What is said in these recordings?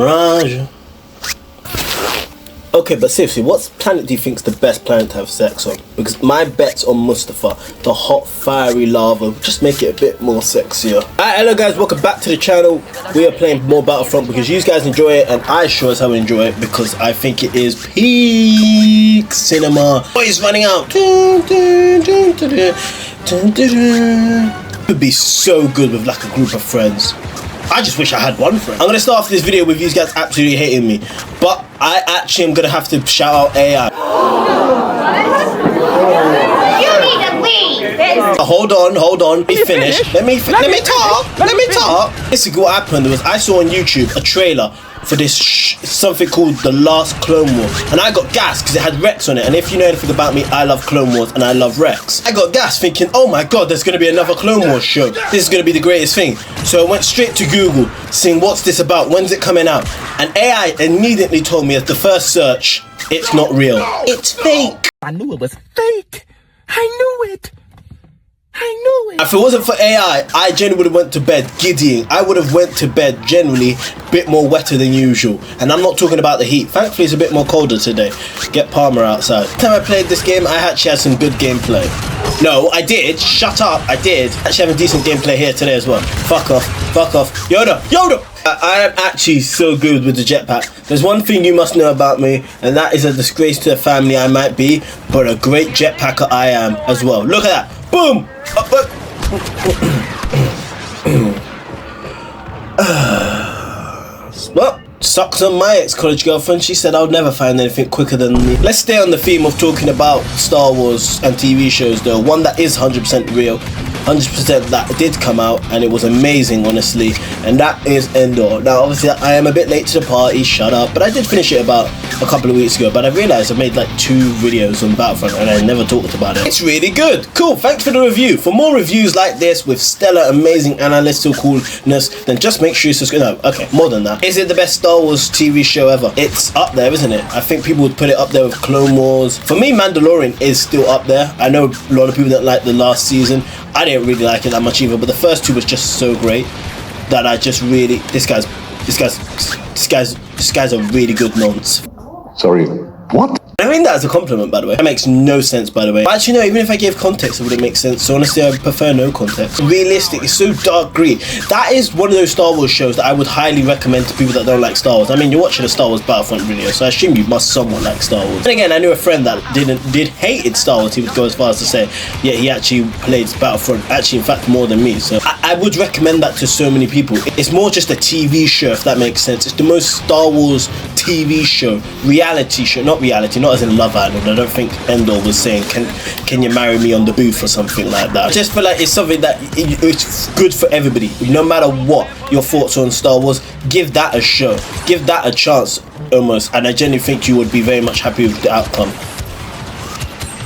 Mirage. Okay, but seriously, what planet do you think is the best planet to have sex on? Because my bet's on Mustafa, the hot, fiery lava. Just make it a bit more sexier. Alright, hello guys, welcome back to the channel. We are playing more Battlefront because you guys enjoy it, and I sure as hell enjoy it because I think it is peak cinema. Oh, it's running out. It would be so good with like a group of friends. I just wish I had one friend. I'm gonna start off this video with you guys absolutely hating me, but I actually am gonna have to shout out AI. You need to leave. Hold on. Let me finish. Let me talk. Basically, what happened was I saw on YouTube a trailer for this something called The Last Clone Wars, and I got gas because it had Rex on it. And if you know anything about me, I love Clone Wars and I love Rex. I got gas thinking, oh my god, there's gonna be another Clone Wars show. This is gonna be the greatest thing. So I went straight to Google, seeing what's this about, when's it coming out, and AI immediately told me as the first search, it's not real. It's fake. I knew it was fake. I knew it. If it wasn't for AI, I generally would have went to bed giddying. I would have went to bed generally a bit more wetter than usual. And I'm not talking about the heat. Thankfully, it's a bit more colder today. Get Palmer outside. The time I played this game, I actually had some good gameplay. No, I did. Shut up. I did. Actually have a decent gameplay here today as well. Fuck off. Yoda. I am actually so good with the jetpack. There's one thing you must know about me, and that is a disgrace to the family I might be, but a great jetpacker I am as well. Look at that. Boom! Well, sucks on my ex-college girlfriend. She said I would never find anything quicker than me. Let's stay on the theme of talking about Star Wars and TV shows though. One that is 100% real, 100% that did come out, and it was amazing, honestly, and that is Endor. Now, obviously, I am a bit late to the party, shut up, but I did finish it about a couple of weeks ago, but I realised I made like 2 videos on Battlefront, and I never talked about it. It's really good. Cool, thanks for the review. For more reviews like this, with stellar, amazing analyticalness, then just make sure you subscribe. No, okay, more than that. Is it the best Star Wars TV show ever? It's up there, isn't it? I think people would put it up there with Clone Wars. For me, Mandalorian is still up there. I know a lot of people that like the last season. I didn't really like it that much either, but the first 2 was just so great that I just really, this guy's a really good nonce. Sorry, what? I mean that as a compliment, by the way. That makes no sense, by the way. But actually, no, even if I gave context, it wouldn't make sense. So honestly, I prefer no context. Realistic, it's so dark green. That is one of those Star Wars shows that I would highly recommend to people that don't like Star Wars. I mean, you're watching a Star Wars Battlefront video, so I assume you must somewhat like Star Wars. And again, I knew a friend that hated Star Wars. He would go as far as to say, yeah, he actually played Battlefront, actually, in fact, more than me. So I would recommend that to so many people. It's more just a TV show, if that makes sense. It's the most Star Wars TV show, reality show, not as in Love Island. I don't think Endor was saying, can you marry me on the booth or something like that. I just feel like it's something that it's good for everybody. No matter what your thoughts are on Star Wars, give that a show. Give that a chance, almost. And I genuinely think you would be very much happy with the outcome.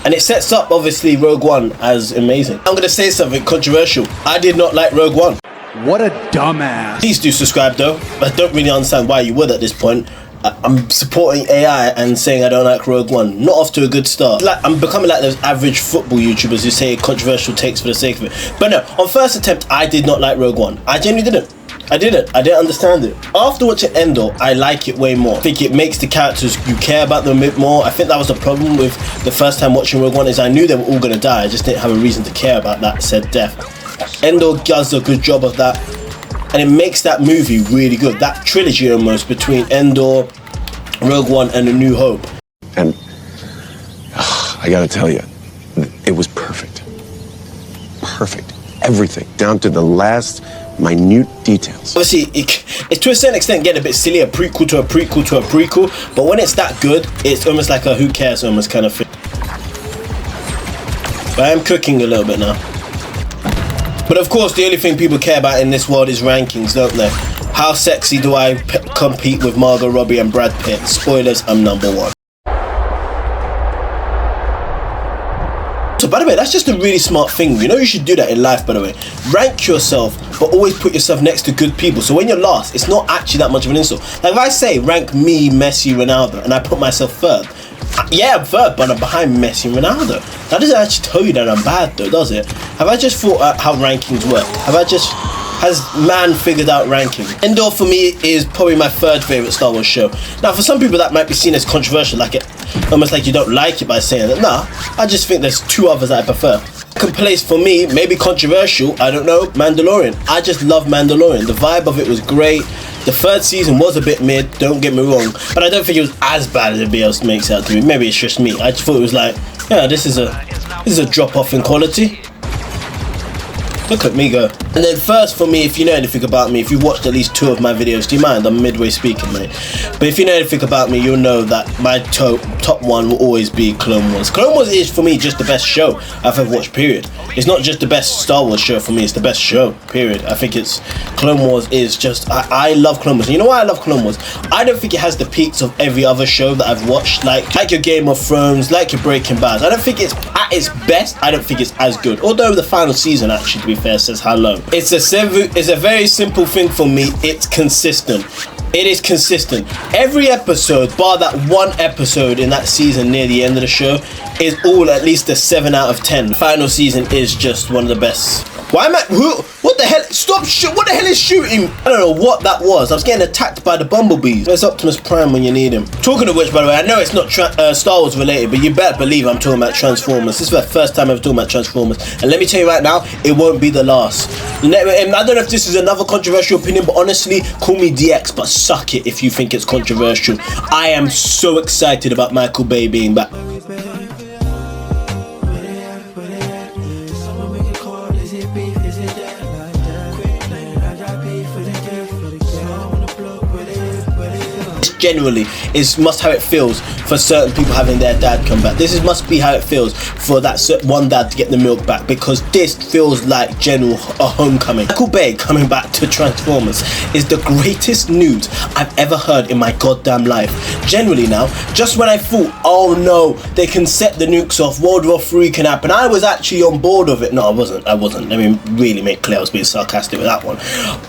And it sets up, obviously, Rogue One as amazing. I'm going to say something controversial. I did not like Rogue One. What a dumbass. Please do subscribe though. I don't really understand why you would at this point. I'm supporting AI and saying I don't like Rogue One. Not off to a good start. Like, I'm becoming like those average football YouTubers who say controversial takes for the sake of it. But no, on first attempt, I did not like Rogue One. I genuinely didn't. I didn't understand it. After watching Endor, I like it way more. I think it makes the characters, you care about them a bit more. I think that was the problem with the first time watching Rogue One, is I knew they were all gonna die. I just didn't have a reason to care about that said death. Endor does a good job of that, and it makes that movie really good. That trilogy almost between Endor, Rogue One, and A New Hope. And I gotta tell you, it was perfect. Perfect. Everything, down to the last minute details. Obviously, it's to a certain extent getting a bit silly, a prequel to a prequel to a prequel, but when it's that good, it's almost like a who cares almost kind of thing. But I am cooking a little bit now. But of course, the only thing people care about in this world is rankings, don't they? How sexy do I compete with Margot Robbie and Brad Pitt? Spoilers, I'm number 1. So by the way, that's just a really smart thing. You know you should do that in life, by the way. Rank yourself, but always put yourself next to good people. So when you're last, it's not actually that much of an insult. Like if I say rank me, Messi, Ronaldo, and I put myself third, yeah, I'm third, but I'm behind Messi and Ronaldo. That doesn't actually tell you that I'm bad though, does it? Have I just thought out how rankings work? Have has man figured out ranking. Endor for me is probably my third favourite Star Wars show. Now for some people that might be seen as controversial, like it, almost like you don't like it by saying that. Nah, I just think there's two others that I prefer. Second place for me, maybe controversial, I don't know, Mandalorian. I just love Mandalorian. The vibe of it was great. The third season was a bit mid, don't get me wrong, but I don't think it was as bad as everybody else makes it out to be. Maybe it's just me. I just thought it was like, yeah, this is a drop off in quality. Look at me go. And then first for me, if you know anything about me, if you've watched at least 2 of my videos, do you mind? I'm midway speaking, mate. But if you know anything about me, you'll know that my top one will always be Clone Wars. Clone Wars is for me just the best show I've ever watched, period. It's not just the best Star Wars show for me, it's the best show, period. I think it's, Clone Wars is just, I love Clone Wars. And you know why I love Clone Wars? I don't think it has the peaks of every other show that I've watched, like your Game of Thrones, like your Breaking Bad. I don't think it's at its best, I don't think it's as good. Although the final season, actually, to be fair, says hello. It's a very simple thing for me. It's consistent. It is consistent. Every episode, bar that one episode in that season near the end of the show, is all at least a 7 out of 10. The final season is just one of the best. Why am I? What the hell? Stop! What the hell is shooting? I don't know what that was. I was getting attacked by the bumblebees. Where's Optimus Prime when you need him? Talking of which, by the way, I know it's not Star Wars related, but you better believe I'm talking about Transformers. This is the first time I'm talking about Transformers, and let me tell you right now, it won't be the last. And I don't know if this is another controversial opinion, but honestly, call me DX, but suck it if you think it's controversial. I am so excited about Michael Bay being back. Generally, it must how it feels for certain people having their dad come back. This must be how it feels for that one dad to get the milk back, because this feels like a homecoming. Michael Bay coming back to Transformers is the greatest news I've ever heard in my goddamn life. Generally now, just when I thought, oh no, they can set the nukes off, World War III can happen, I was actually on board of it. No, I wasn't. Let me really make clear I was being sarcastic with that one.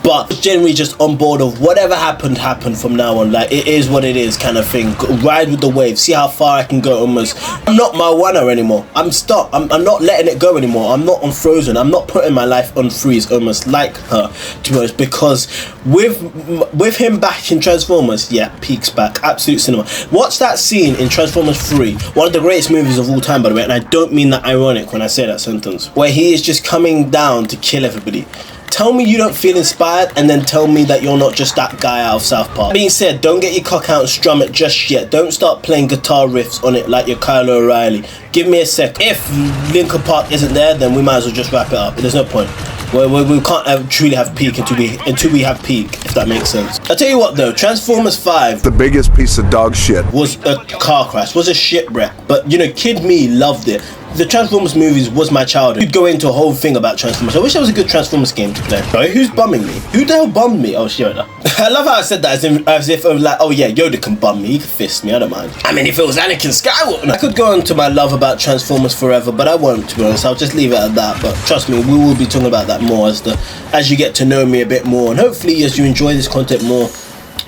But generally just on board of whatever happened from now on. Like, it is what it is kind of thing. Ride with the wave, see how far I can go. Almost, I'm not Moana anymore. I'm stuck. I'm not letting it go anymore. I'm not on Frozen. I'm not putting my life on freeze, almost like her, to be honest, because with him back in Transformers, yeah, peaks back, absolute cinema. Watch that scene in Transformers 3, one of the greatest movies of all time, by the way, and I don't mean that ironic when I say that sentence, where he is just coming down to kill everybody. Tell me you don't feel inspired, and then tell me that you're not just that guy out of South Park. That being said, don't get your cock out and strum it just yet. Don't start playing guitar riffs on it like you're Kylo O'Reilly. Give me a sec. If Linkin Park isn't there, then we might as well just wrap it up. There's no point. We can't truly have peak until we have peak, if that makes sense. I'll tell you what though, Transformers 5, The biggest piece of dog shit. was a car crash, was a shipwreck. But you know, kid me loved it. The Transformers movies was my childhood. You'd go into a whole thing about Transformers. I wish there was a good Transformers game to play. Right, who's bumming me? Who the hell bummed me? Oh, Yoda. I love how I said that as if I was like, oh yeah, Yoda can bum me. He can fist me, I don't mind. I mean, if it was Anakin Skywalker. I could go on to my love about Transformers forever, but I won't, to be honest. I'll just leave it at that. But trust me, we will be talking about that more as you get to know me a bit more. And hopefully, as you enjoy this content more,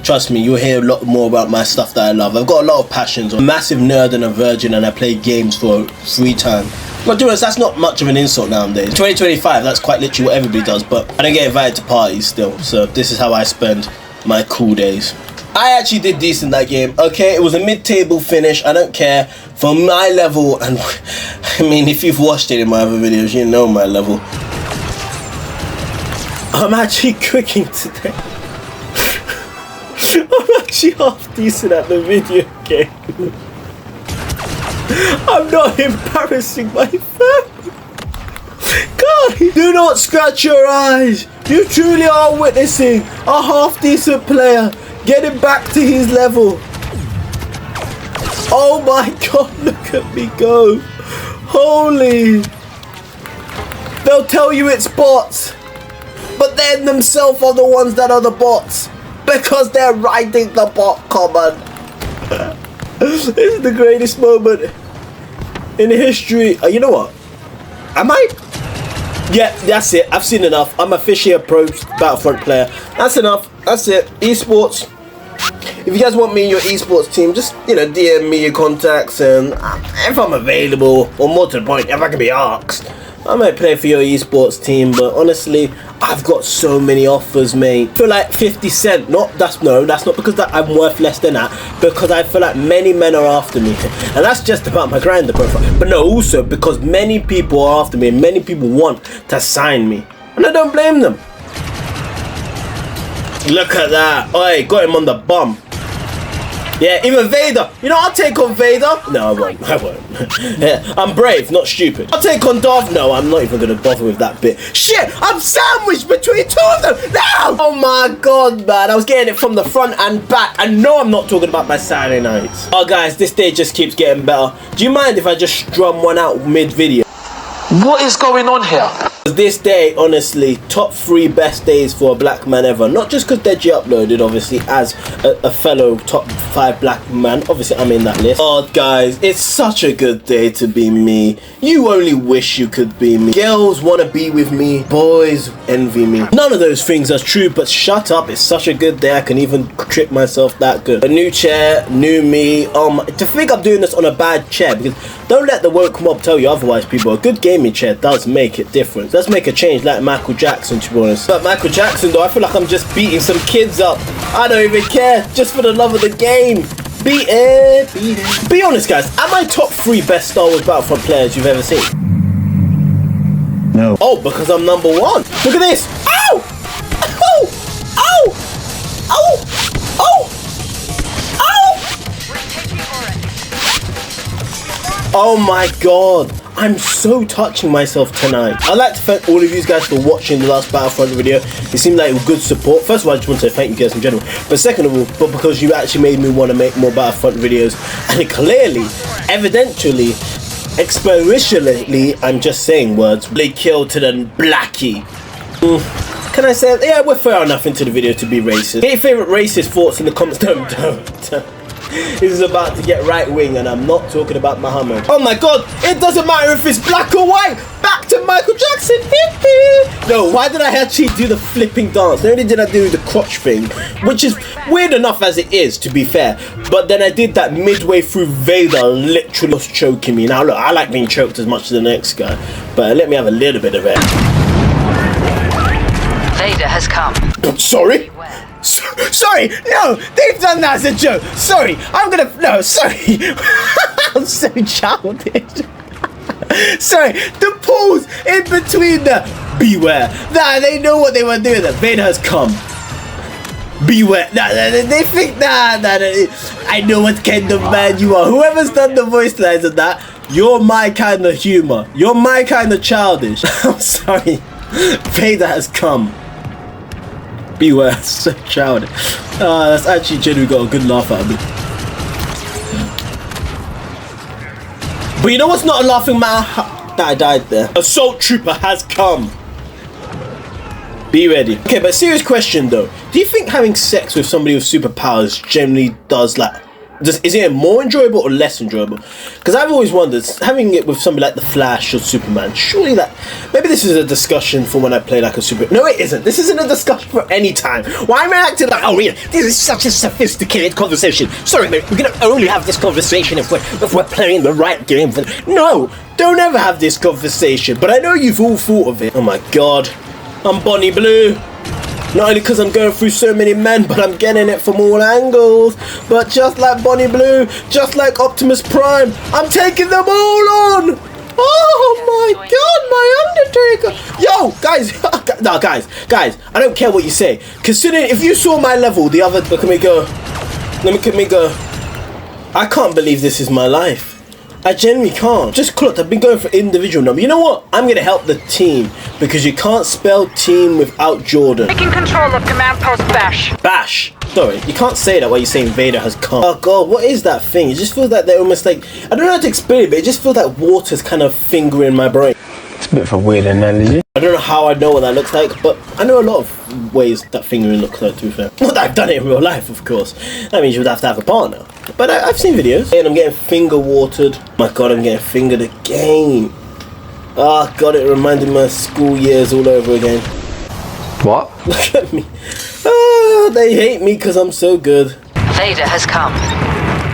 trust me, you'll hear a lot more about my stuff that I love. I've got a lot of passions. I'm a massive nerd and a virgin, and I play games for free time. Well, to be honest, that's not much of an insult nowadays. 2025, that's quite literally what everybody does, but I don't get invited to parties still, so this is how I spend my cool days. I actually did decent that game. Okay, it was a mid-table finish, I don't care. For my level, and I mean, if you've watched it in my other videos, you know my level. I'm actually cooking today. I'm actually half decent at the video game. I'm not embarrassing my family. God, do not scratch your eyes. You truly are witnessing a half decent player getting back to his level. Oh my God, look at me go. Holy. They'll tell you it's bots, but then themselves are the ones that are the bots, because they're riding the bot common. This is the greatest moment in history. You know what? Am I? Yeah, that's it. I've seen enough. I'm officially a pro Battlefront player. That's enough. That's it. Esports. If you guys want me in your esports team, just, you know, DM me your contacts, and if I'm available, or more to the point, if I can be asked, I might play for your esports team, but honestly, I've got so many offers, mate. I feel like 50 Cent, that's not because that I'm worth less than that, because I feel like many men are after me. And that's just about my grinder profile. But no, also because many people are after me and many people want to sign me. And I don't blame them. Look at that. Oi, got him on the bum. Yeah, even Vader. You know, I'll take on Vader. No, I won't. Yeah, I'm brave, not stupid. I'll take on Darth. No, I'm not even going to bother with that bit. Shit, I'm sandwiched between two of them. No! Oh my god, man. I was getting it from the front and back. I know I'm not talking about my Saturday nights. Oh, guys, this day just keeps getting better. Do you mind if I just strum one out mid-video? What is going on here? This day, honestly, top 3 best days for a black man ever. Not just because Deji uploaded, obviously, as a fellow top 5 black man. Obviously, I'm in that list. Oh, guys, it's such a good day to be me. You only wish you could be me. Girls want to be with me. Boys envy me. None of those things are true, but shut up. It's such a good day. I can even trip myself that good. A new chair, new me. To think I'm doing this on a bad chair, because don't let the woke mob tell you otherwise, people. A good gaming chair does make it different. Let's make a change like Michael Jackson, to be honest. But Michael Jackson, though, I feel like I'm just beating some kids up. I don't even care, just for the love of the game. Beat it. Be honest, guys, am I top 3 best Star Wars Battlefront players you've ever seen? No. Oh, because I'm number 1. Look at this. Ow! Ow! Ow! Ow! Ow! Ow! Oh my god. I'm so touching myself tonight. I'd like to thank all of you guys for watching the last Battlefront video. It seemed like good support. First of all, I just want to say thank you guys in general. But second of all, because you actually made me want to make more Battlefront videos. And it clearly, evidentially, experientially, I'm just saying words, they killed to the blackie. Can I say, yeah, we're fair enough into the video to be racist. Get your favourite racist thoughts in the comments. Don't. This is about to get right wing, and I'm not talking about Muhammad. Oh my god, it doesn't matter if it's black or white. Back to Michael Jackson. No, why did I actually do the flipping dance? Not only did I do the crotch thing, which is weird enough as it is, to be fair, but then I did that midway through Vader literally was choking me. Now look, I like being choked as much as the next guy, but let me have a little bit of it. Vader has come. Sorry? Sorry, no, they've done that as a joke. Sorry, sorry. I'm so childish. Sorry, the pause in between the beware. Nah, they know what they were doing. That Vader has come. Beware. Nah, they think I know what kind of man you are. Whoever's done the voice lines of that, you're my kind of humor. You're my kind of childish. I'm sorry. Vader has come. Beware, so childish. That's actually genuinely got a good laugh out of me. But you know what's not a laughing matter? That I died there. Assault Trooper has come. Be ready. Okay, but serious question though. Do you think having sex with somebody with superpowers generally does is it more enjoyable or less enjoyable? Because I've always wondered, having it with somebody like the Flash or Superman, surely maybe this is a discussion for when I play like a super. No, it isn't. This isn't a discussion for any time. Why am I acting like, oh yeah, this is such a sophisticated conversation? Sorry, mate, we're gonna only have this conversation if we're playing the right game. No, don't ever have this conversation. But I know you've all thought of it. Oh my god, I'm Bonnie Blue. Not only because I'm going through so many men, but I'm getting it from all angles. But just like Bonnie Blue, just like Optimus Prime, I'm taking them all on. Oh my god, my Undertaker. Yo, guys, no, guys, I don't care what you say. Considering if you saw my level, look at me go. I can't believe this is my life. I genuinely can't. Just clocked, I've been going for individual number. You know what? I'm going to help the team because you can't spell team without Jordan. Taking control of command post Bash. Bash. Sorry, you can't say that while you're saying Vader has come. Oh god, what is that thing? It just feels like they're almost like, I don't know how to explain it, but it just feels like water's kind of fingering my brain. It's a bit of a weird analogy. I don't know how I know what that looks like, but I know a lot of ways that fingering looks like, to be fair. Not that I've done it in real life, of course. That means you would have to have a partner. But I've seen videos, and I'm getting finger watered. My god, I'm getting fingered again. Oh god, it reminded me of school years all over again. What? Look at me. Oh, they hate me because I'm so good. Vader has come.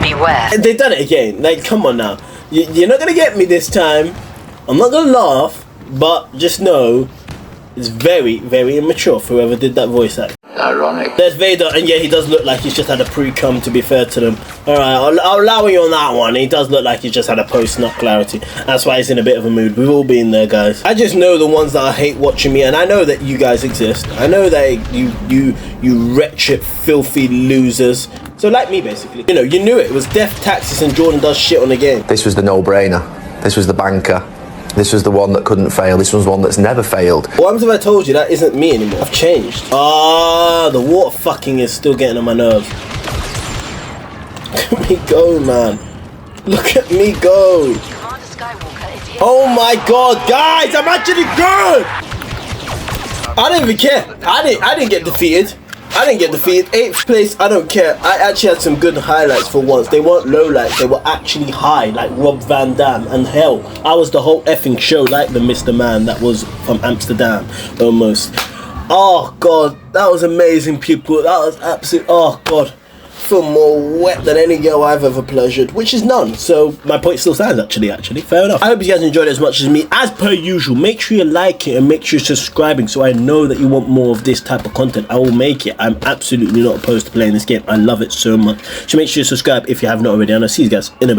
Beware. And they've done it again. Like, come on now. You're not going to get me this time. I'm not going to laugh, but just know it's very, very immature for whoever did that voice act. Ironic. There's Vader, and yeah, he does look like he's just had a pre-cum, to be fair to them. Alright, I'll allow you on that one. He does look like he's just had a post-nut clarity. That's why he's in a bit of a mood. We've all been there, guys. I just know the ones that I hate watching me, and I know that you guys exist. I know that you wretched, filthy losers. So like me, basically. You know, you knew it. It was Death, Taxes, and Jordan does shit on the game. This was the no-brainer. This was the banker. This was the one that couldn't fail. This was one that's never failed. What happens if I told you that isn't me anymore? I've changed. Ah, the water fucking is still getting on my nerves. Look at me go, man. Look at me go. Oh my god, guys, I'm actually good. I don't even care. I didn't get defeated. I didn't get defeated. 8th place, I don't care. I actually had some good highlights for once. They weren't low lights, they were actually high, like Rob Van Dam. And hell, I was the whole effing show, like the Mr. Man that was from Amsterdam, almost. Oh god, that was amazing, people. That was absolute, oh god. I feel more wet than any girl I've ever pleasured, which is none. So my point still stands, actually. Fair enough. I hope you guys enjoyed it as much as me. As per usual, make sure you like it and make sure you're subscribing so I know that you want more of this type of content. I will make it. I'm absolutely not opposed to playing this game. I love it so much. So make sure you subscribe if you have not already, and I'll see you guys in a bit.